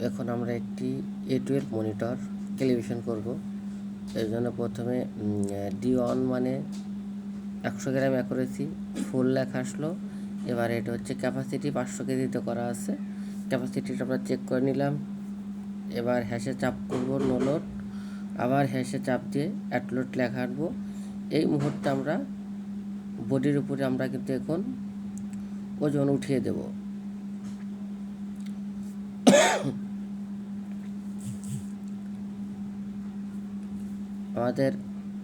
এখন আমরা একটি A12 মনিটর ক্যালিব্রেশন করব। এর জন্য প্রথমে D1 মানে 100 গ্রাম অ্যাকুরেসি ফুল লেখা আসলো। এবার এটা হচ্ছে ক্যাপাসিটি 500 কেজিতে করা আছে। ক্যাপাসিটিটা আমরা চেক করে নিলাম। এবার হ্যাশে চাপ করব নো লোড, আবার হ্যাশে চাপ দিয়ে অ্যাট লোড লেখা আনবো। এই মুহূর্তে আমরা বডির উপরে আমরা কিন্তু এখন ওজন উঠিয়ে দেব।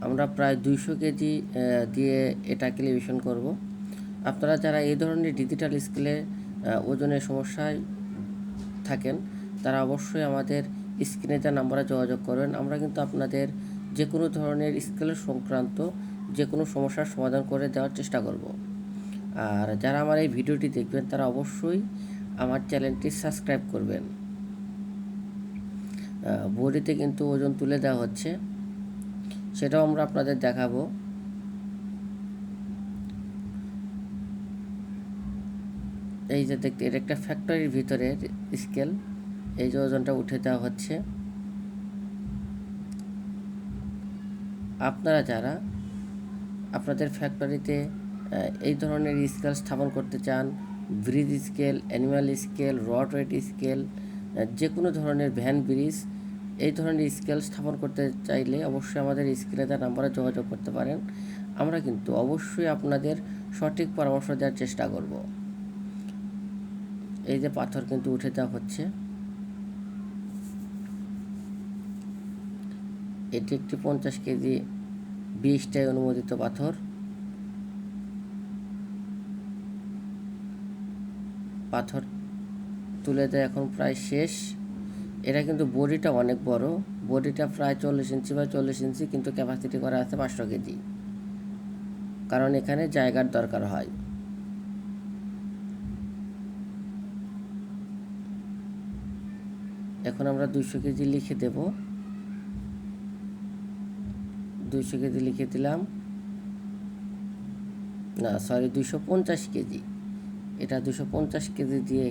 আমরা প্রায় 200 কেজি দিয়ে এটা ক্যালিব্রেশন করব। আপনারা যারা এই ধরনের ডিজিটাল স্কেলে ওজনের সমস্যায় থাকেন তারা অবশ্যই আমাদের স্ক্রিনে যা নাম্বারে যোগাযোগ করবেন। আমরা কিন্তু আপনাদের যে কোনো ধরনের স্কেলের সংক্রান্ত যে কোনো সমস্যার সমাধান করে দেওয়ার চেষ্টা করব। আর যারা আমার এই ভিডিওটি দেখবেন তারা অবশ্যই আমার চ্যানেলটি সাবস্ক্রাইব করবেন। বডিতে কিন্তু ওজন তুলে দেওয়া হচ্ছে, সেটাও আমরা আপনাদের দেখাবো। এই যে দেখতে, এটা একটা ফ্যাক্টরির ভিতরের স্কেল। এই যে ওজনটা উঠে দেওয়া হচ্ছে। আপনারা যারা আপনাদের ফ্যাক্টরিতে এই ধরনের স্কেল স্থাপন করতে চান, bridge scale, animal scale, rod weight scale, যে কোনো ধরনের ভ্যান ব্রিজ, এই ধরনের স্কেল স্থাপন করতে চাইলে অবশ্যই আমাদের স্ক্রিনে দেওয়া নাম্বারে যোগাযোগ করতে পারেন। আমরা কিন্তু অবশ্যই আপনাদের সঠিক পরামর্শ দেওয়ার চেষ্টা করব। এই যে পাথর কিন্তু উঠে দেওয়া হচ্ছে। এটি একটি 50 কেজি 20টাই অনুমোদিত পাথর। পাথর তুলে দেয় এখন প্রায় শেষ। এটা কিন্তু বডিটা অনেক বড়, বডিটা প্রায় 40 ইঞ্চি বা 40 ইঞ্চি, কিন্তু ক্যাপাসিটি করা আছে 500 কেজি, কারণ এখানে জায়গার দরকার হয়। এখন আমরা 200 কেজি লিখে দেব। 200 কেজি লিখে দিলাম, না সরি 250 কেজি। এটা 250 কেজি দিয়ে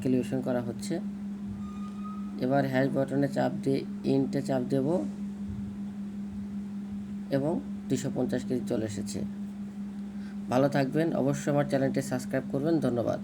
ক্যালিব্রেশন করা হচ্ছে। এবার হ্যাশ বাটনে চাপ দিয়ে ইন্টে চাপ দেব এবং 250 কেজি চলে এসেছে। ভালো থাকবেন, অবশ্যই আমার চ্যানেলটি সাবস্ক্রাইব করবেন। ধন্যবাদ।